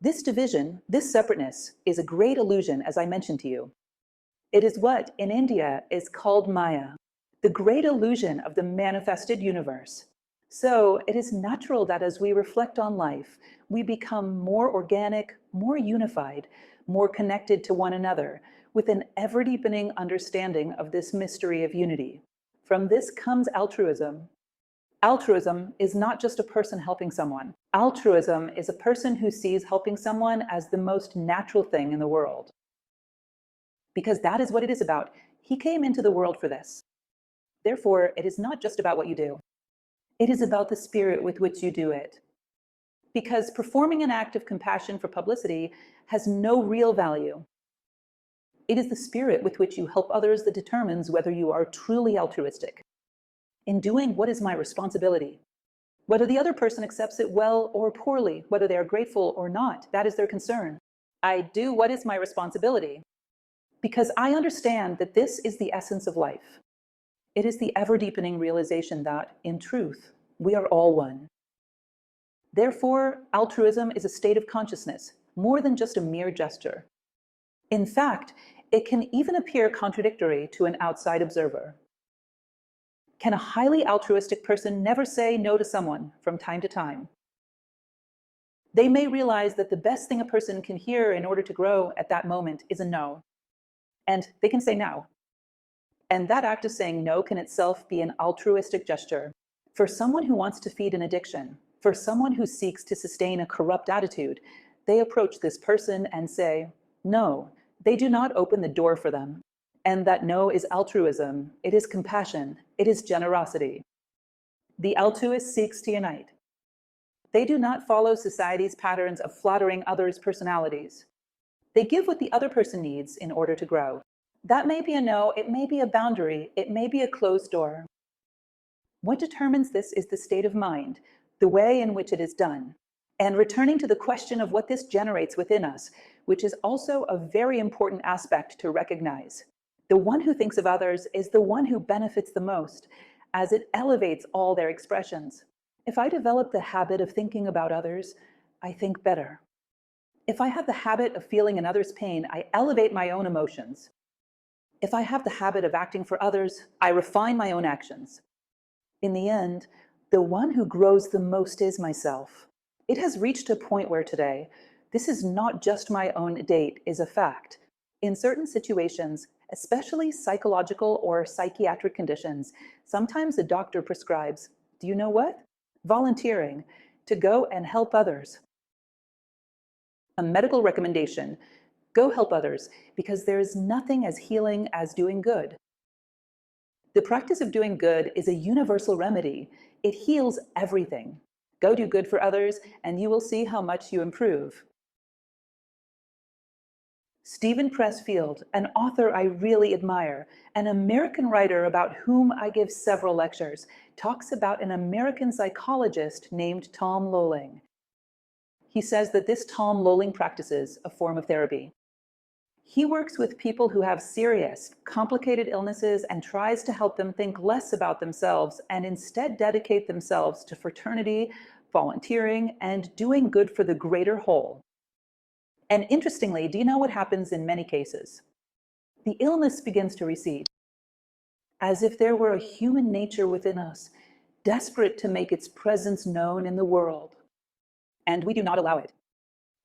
This division, this separateness, is a great illusion, as I mentioned to you. It is what, in India, is called Maya, the great illusion of the manifested universe. So it is natural that as we reflect on life, we become more organic, more unified, more connected to one another, with an ever-deepening understanding of this mystery of unity. From this comes altruism. Altruism is not just a person helping someone. Altruism is a person who sees helping someone as the most natural thing in the world. Because that is what it is about. He came into the world for this. Therefore, it is not just about what you do. It is about the spirit with which you do it. Because performing an act of compassion for publicity has no real value. It is the spirit with which you help others that determines whether you are truly altruistic. In doing what is my responsibility, whether the other person accepts it well or poorly, whether they are grateful or not, that is their concern. I do what is my responsibility because I understand that this is the essence of life. It is the ever-deepening realization that, in truth, we are all one. Therefore, altruism is a state of consciousness, more than just a mere gesture. In fact, it can even appear contradictory to an outside observer. Can a highly altruistic person never say no to someone from time to time? They may realize that the best thing a person can hear in order to grow at that moment is a no. And they can say no. And that act of saying no can itself be an altruistic gesture. For someone who wants to feed an addiction, for someone who seeks to sustain a corrupt attitude, they approach this person and say, no, they do not open the door for them. And that no is altruism, it is compassion, it is generosity. The altruist seeks to unite. They do not follow society's patterns of flattering others' personalities. They give what the other person needs in order to grow. That may be a no, it may be a boundary, it may be a closed door. What determines this is the state of mind, the way in which it is done. And returning to the question of what this generates within us, which is also a very important aspect to recognize. The one who thinks of others is the one who benefits the most, as it elevates all their expressions. If I develop the habit of thinking about others, I think better. If I have the habit of feeling another's pain, I elevate my own emotions. If I have the habit of acting for others, I refine my own actions. In the end, the one who grows the most is myself. It has reached a point where today, this is not just my own date is a fact. In certain situations, especially psychological or psychiatric conditions, sometimes a doctor prescribes, do you know what? Volunteering, to go and help others. A medical recommendation, go help others, because there is nothing as healing as doing good. The practice of doing good is a universal remedy. It heals everything. Go do good for others, and you will see how much you improve. Stephen Pressfield, an author I really admire, an American writer about whom I give several lectures, talks about an American psychologist named Tom Lowling. He says that this Tom Lowling practices a form of therapy. He works with people who have serious, complicated illnesses and tries to help them think less about themselves and instead dedicate themselves to fraternity, volunteering, and doing good for the greater whole. And interestingly, do you know what happens in many cases? The illness begins to recede, as if there were a human nature within us, desperate to make its presence known in the world. And we do not allow it.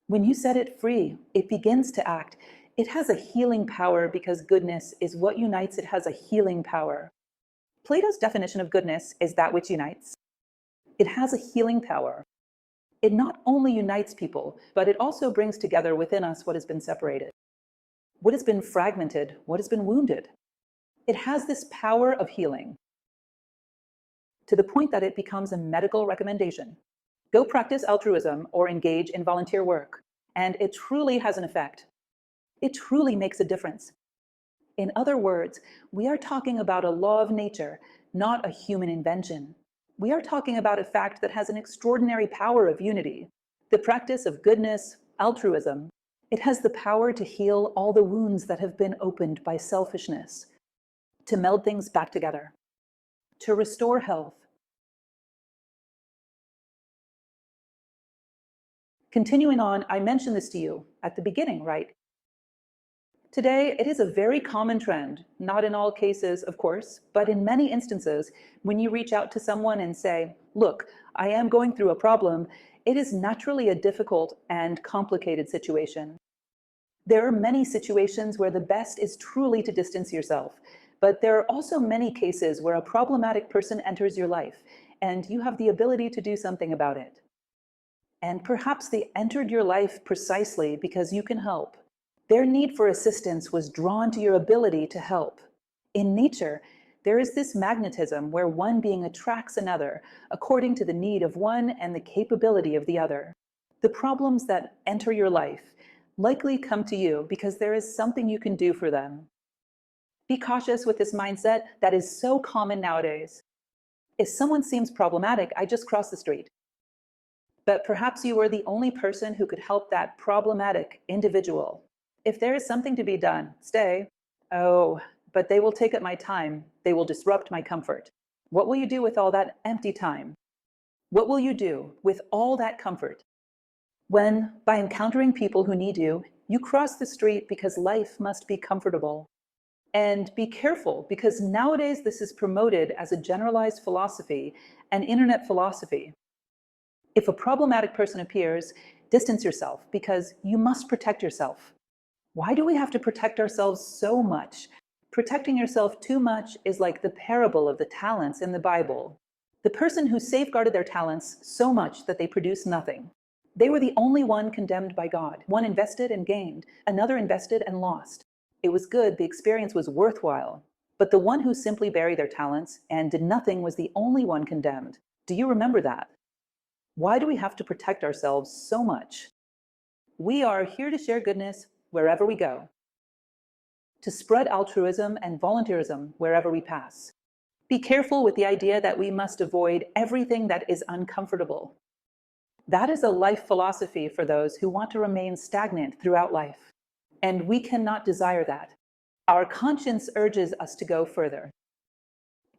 When you set it free, it begins to act. It has a healing power because goodness is what unites. It has a healing power. Plato's definition of goodness is that which unites. It has a healing power. It not only unites people, but it also brings together within us what has been separated, what has been fragmented, what has been wounded. It has this power of healing to the point that it becomes a medical recommendation. Go practice altruism or engage in volunteer work, and it truly has an effect. It truly makes a difference. In other words, we are talking about a law of nature, not a human invention. We are talking about a fact that has an extraordinary power of unity. The practice of goodness, altruism, it has the power to heal all the wounds that have been opened by selfishness, to meld things back together, to restore health. Continuing on, I mentioned this to you at the beginning, right? Today, it is a very common trend, not in all cases, of course, but in many instances, when you reach out to someone and say, look, I am going through a problem, it is naturally a difficult and complicated situation. There are many situations where the best is truly to distance yourself, but there are also many cases where a problematic person enters your life, and you have the ability to do something about it. And perhaps they entered your life precisely because you can help. Their need for assistance was drawn to your ability to help. In nature, there is this magnetism where one being attracts another according to the need of one and the capability of the other. The problems that enter your life likely come to you because there is something you can do for them. Be cautious with this mindset that is so common nowadays. If someone seems problematic, I just cross the street. But perhaps you are the only person who could help that problematic individual. If there is something to be done, stay. Oh, but they will take up my time. They will disrupt my comfort. What will you do with all that empty time? What will you do with all that comfort? When, by encountering people who need you, you cross the street because life must be comfortable. And be careful, because nowadays this is promoted as a generalized philosophy, an internet philosophy. If a problematic person appears, distance yourself because you must protect yourself. Why do we have to protect ourselves so much? Protecting yourself too much is like the parable of the talents in the Bible. The person who safeguarded their talents so much that they produced nothing. They were the only one condemned by God. One invested and gained, another invested and lost. It was good, the experience was worthwhile. But the one who simply buried their talents and did nothing was the only one condemned. Do you remember that? Why do we have to protect ourselves so much? We are here to share goodness wherever we go, to spread altruism and volunteerism wherever we pass. Be careful with the idea that we must avoid everything that is uncomfortable. That is a life philosophy for those who want to remain stagnant throughout life, and we cannot desire that. Our conscience urges us to go further.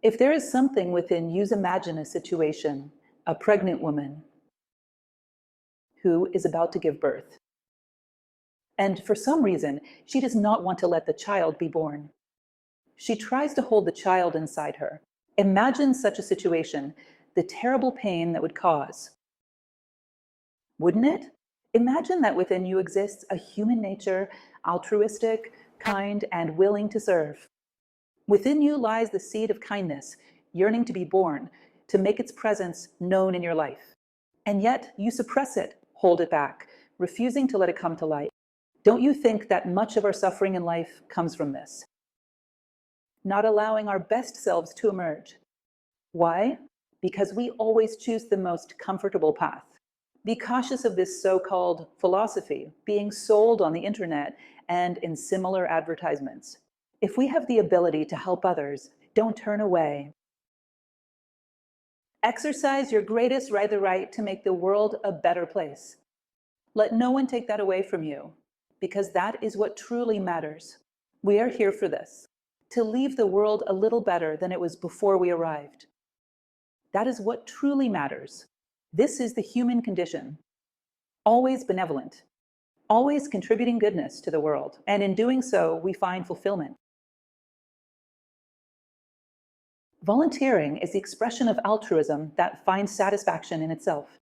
If there is something within you, imagine a situation, a pregnant woman who is about to give birth. And for some reason, she does not want to let the child be born. She tries to hold the child inside her. Imagine such a situation, the terrible pain that would cause. Wouldn't it? Imagine that within you exists a human nature, altruistic, kind, and willing to serve. Within you lies the seed of kindness, yearning to be born, to make its presence known in your life. And yet you suppress it, hold it back, refusing to let it come to light. Don't you think that much of our suffering in life comes from this? Not allowing our best selves to emerge. Why? Because we always choose the most comfortable path. Be cautious of this so-called philosophy being sold on the internet and in similar advertisements. If we have the ability to help others, don't turn away. Exercise your greatest right to make the world a better place. Let no one take that away from you, because that is what truly matters. We are here for this, to leave the world a little better than it was before we arrived. That is what truly matters. This is the human condition. Always benevolent, always contributing goodness to the world, and in doing so, we find fulfillment. Volunteering is the expression of altruism that finds satisfaction in itself.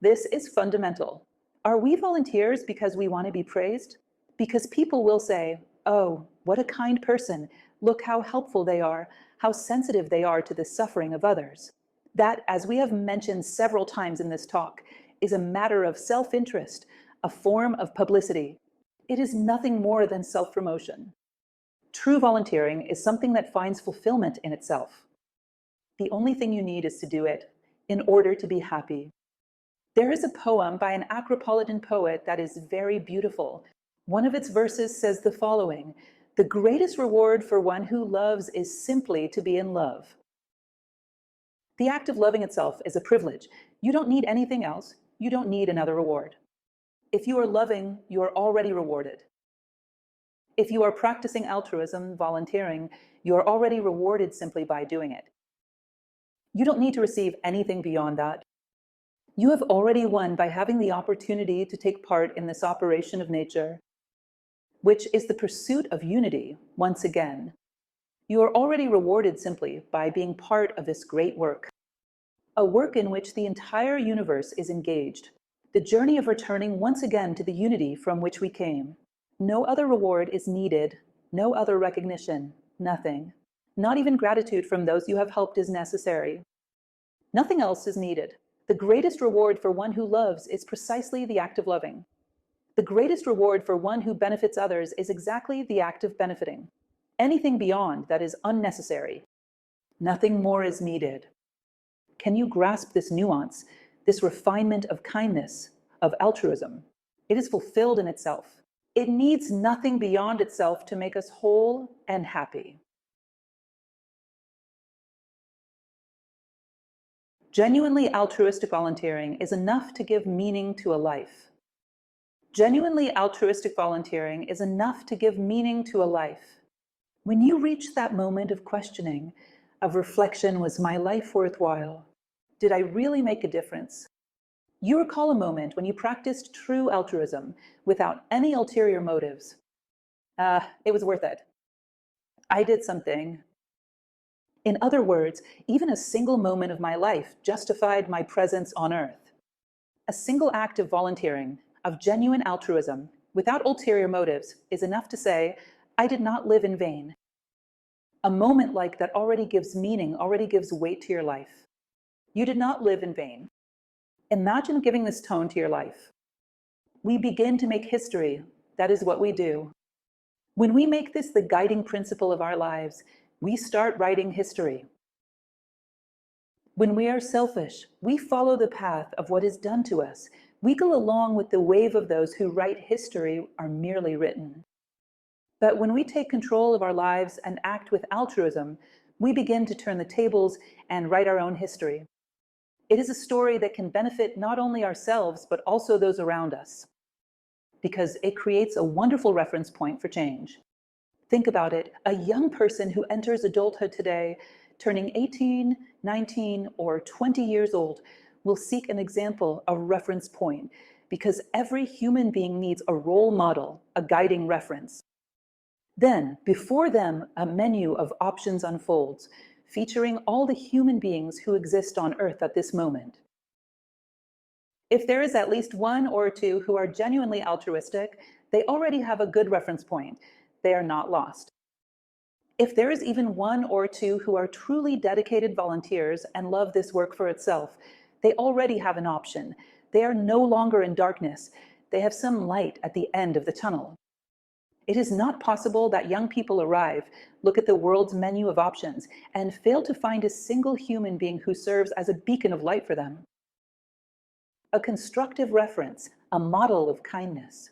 This is fundamental. Are we volunteers because we want to be praised? Because people will say, "Oh, what a kind person. Look how helpful they are, how sensitive they are to the suffering of others." That, as we have mentioned several times in this talk, is a matter of self-interest, a form of publicity. It is nothing more than self-promotion. True volunteering is something that finds fulfillment in itself. The only thing you need is to do it in order to be happy. There is a poem by an Acropolitan poet that is very beautiful. One of its verses says the following: "The greatest reward for one who loves is simply to be in love." The act of loving itself is a privilege. You don't need anything else. You don't need another reward. If you are loving, you are already rewarded. If you are practicing altruism, volunteering, you are already rewarded simply by doing it. You don't need to receive anything beyond that. You have already won by having the opportunity to take part in this operation of nature, which is the pursuit of unity, once again. You are already rewarded simply by being part of this great work, a work in which the entire universe is engaged, the journey of returning once again to the unity from which we came. No other reward is needed, no other recognition, nothing. Not even gratitude from those you have helped is necessary. Nothing else is needed. The greatest reward for one who loves is precisely the act of loving. The greatest reward for one who benefits others is exactly the act of benefiting. Anything beyond that is unnecessary. Nothing more is needed. Can you grasp this nuance, this refinement of kindness, of altruism? It is fulfilled in itself. It needs nothing beyond itself to make us whole and happy. Genuinely altruistic volunteering is enough to give meaning to a life. Genuinely altruistic volunteering is enough to give meaning to a life. When you reach that moment of questioning, of reflection, was my life worthwhile? Did I really make a difference? You recall a moment when you practiced true altruism without any ulterior motives. It was worth it. I did something. In other words, even a single moment of my life justified my presence on earth. A single act of volunteering, of genuine altruism, without ulterior motives, is enough to say, I did not live in vain. A moment like that already gives meaning, already gives weight to your life. You did not live in vain. Imagine giving this tone to your life. We begin to make history. That is what we do. When we make this the guiding principle of our lives, we start writing history. When we are selfish, we follow the path of what is done to us. We go along with the wave of those who write history are merely written. But when we take control of our lives and act with altruism, we begin to turn the tables and write our own history. It is a story that can benefit not only ourselves, but also those around us, because it creates a wonderful reference point for change. Think about it. A young person who enters adulthood today, turning 18, 19, or 20 years old, will seek an example, a reference point, because every human being needs a role model, a guiding reference. Then, before them, a menu of options unfolds, featuring all the human beings who exist on Earth at this moment. If there is at least one or two who are genuinely altruistic, they already have a good reference point. They are not lost. If there is even one or two who are truly dedicated volunteers and love this work for itself, they already have an option. They are no longer in darkness. They have some light at the end of the tunnel. It is not possible that young people arrive, look at the world's menu of options, and fail to find a single human being who serves as a beacon of light for them. A constructive reference, a model of kindness.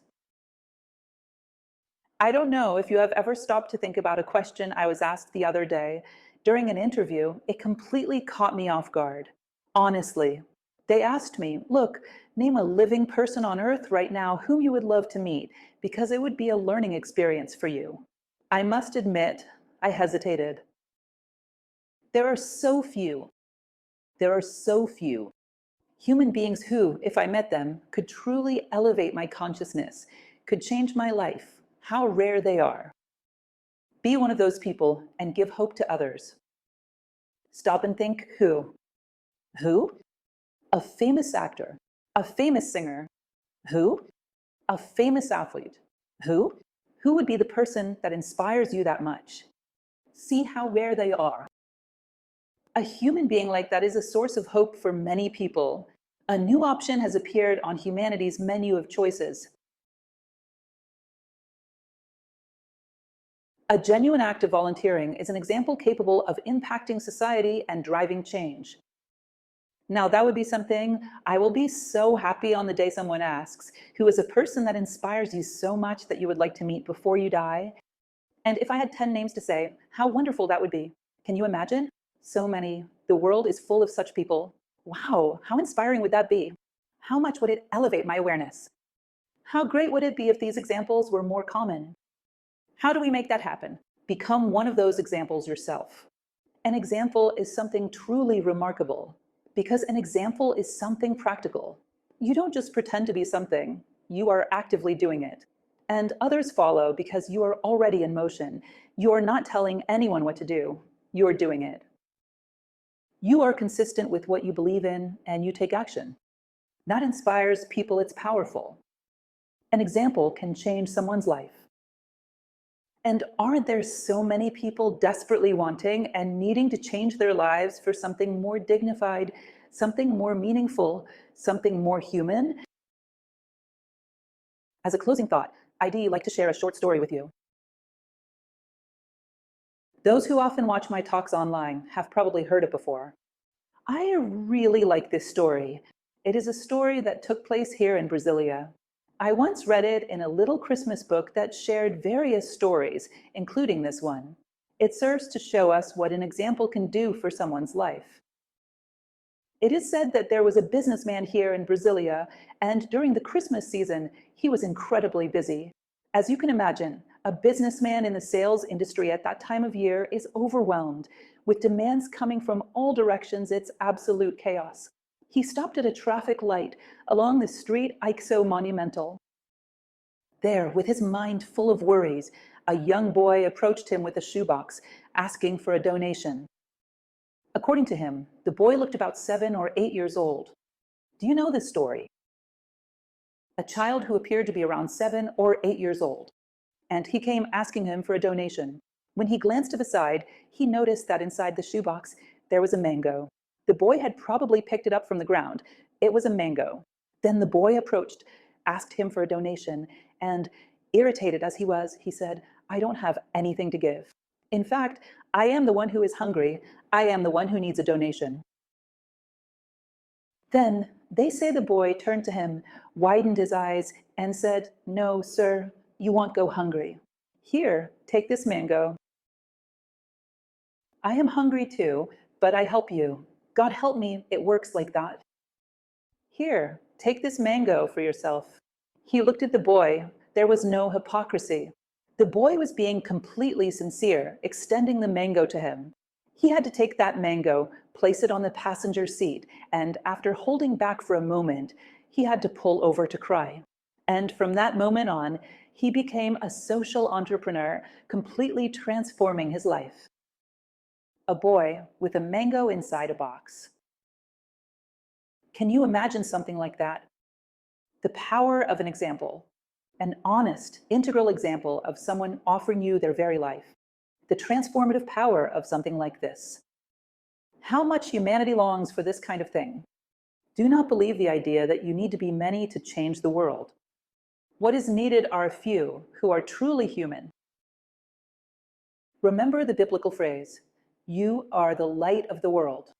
I don't know if you have ever stopped to think about a question I was asked the other day. During an interview, it completely caught me off guard. Honestly, they asked me, look, name a living person on Earth right now whom you would love to meet, because it would be a learning experience for you. I must admit, I hesitated. There are so few human beings who, if I met them, could truly elevate my consciousness, could change my life. How rare they are. Be one of those people and give hope to others. Stop and think who? Who? A famous actor, a famous singer. Who? A famous athlete. Who? Who would be the person that inspires you that much? See how rare they are. A human being like that is a source of hope for many people. A new option has appeared on humanity's menu of choices. A genuine act of volunteering is an example capable of impacting society and driving change. Now, that would be something I will be so happy on the day someone asks, who is a person that inspires you so much that you would like to meet before you die? And if I had 10 names to say, how wonderful that would be. Can you imagine? So many. The world is full of such people. Wow, how inspiring would that be? How much would it elevate my awareness? How great would it be if these examples were more common? How do we make that happen? Become one of those examples yourself. An example is something truly remarkable, because an example is something practical. You don't just pretend to be something, you are actively doing it. And others follow because you are already in motion. You are not telling anyone what to do, you are doing it. You are consistent with what you believe in and you take action. That inspires people, it's powerful. An example can change someone's life. And aren't there so many people desperately wanting and needing to change their lives for something more dignified, something more meaningful, something more human? As a closing thought, I'd like to share a short story with you. Those who often watch my talks online have probably heard it before. I really like this story. It is a story that took place here in Brasilia. I once read it in a little Christmas book that shared various stories, including this one. It serves to show us what an example can do for someone's life. It is said that there was a businessman here in Brasilia, and during the Christmas season, he was incredibly busy. As you can imagine, a businessman in the sales industry at that time of year is overwhelmed. With demands coming from all directions, it's absolute chaos. He stopped at a traffic light along the street Ixo Monumental. There, with his mind full of worries, a young boy approached him with a shoebox, asking for a donation. According to him, the boy looked about 7 or 8 years old. Do you know this story? A child who appeared to be around 7 or 8 years old. And he came asking him for a donation. When he glanced to the side, he noticed that inside the shoebox there was a mango. The boy had probably picked it up from the ground. It was a mango. Then the boy approached, asked him for a donation, and irritated as he was, he said, "I don't have anything to give. In fact, I am the one who is hungry. I am the one who needs a donation." Then they say the boy turned to him, widened his eyes, and said, "No, sir, you won't go hungry. Here, take this mango. I am hungry too, but I help you. God help me, it works like that. Here, take this mango for yourself." He looked at the boy. There was no hypocrisy. The boy was being completely sincere, extending the mango to him. He had to take that mango, place it on the passenger seat, and after holding back for a moment, he had to pull over to cry. And from that moment on, he became a social entrepreneur, completely transforming his life. A boy with a mango inside a box. Can you imagine something like that? The power of an example, an honest, integral example of someone offering you their very life. The transformative power of something like this. How much humanity longs for this kind of thing. Do not believe the idea that you need to be many to change the world. What is needed are a few who are truly human. Remember the biblical phrase, "You are the light of the world."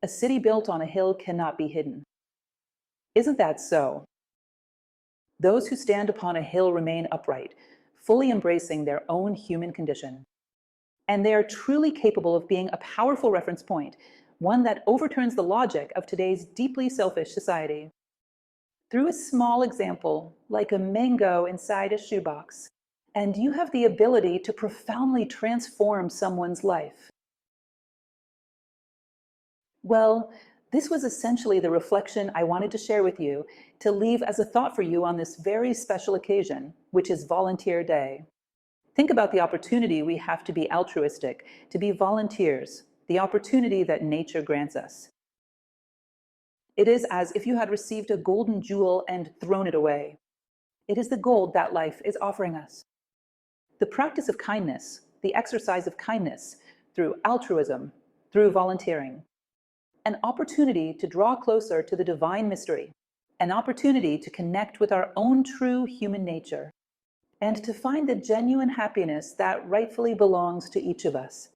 A city built on a hill cannot be hidden. Isn't that so? Those who stand upon a hill remain upright, fully embracing their own human condition. And they are truly capable of being a powerful reference point, one that overturns the logic of today's deeply selfish society. Through a small example, like a mango inside a shoebox, and you have the ability to profoundly transform someone's life. Well, this was essentially the reflection I wanted to share with you to leave as a thought for you on this very special occasion, which is Volunteer Day. Think about the opportunity we have to be altruistic, to be volunteers, the opportunity that nature grants us. It is as if you had received a golden jewel and thrown it away. It is the gold that life is offering us. The practice of kindness, the exercise of kindness, through altruism, through volunteering. An opportunity to draw closer to the divine mystery, an opportunity to connect with our own true human nature, and to find the genuine happiness that rightfully belongs to each of us.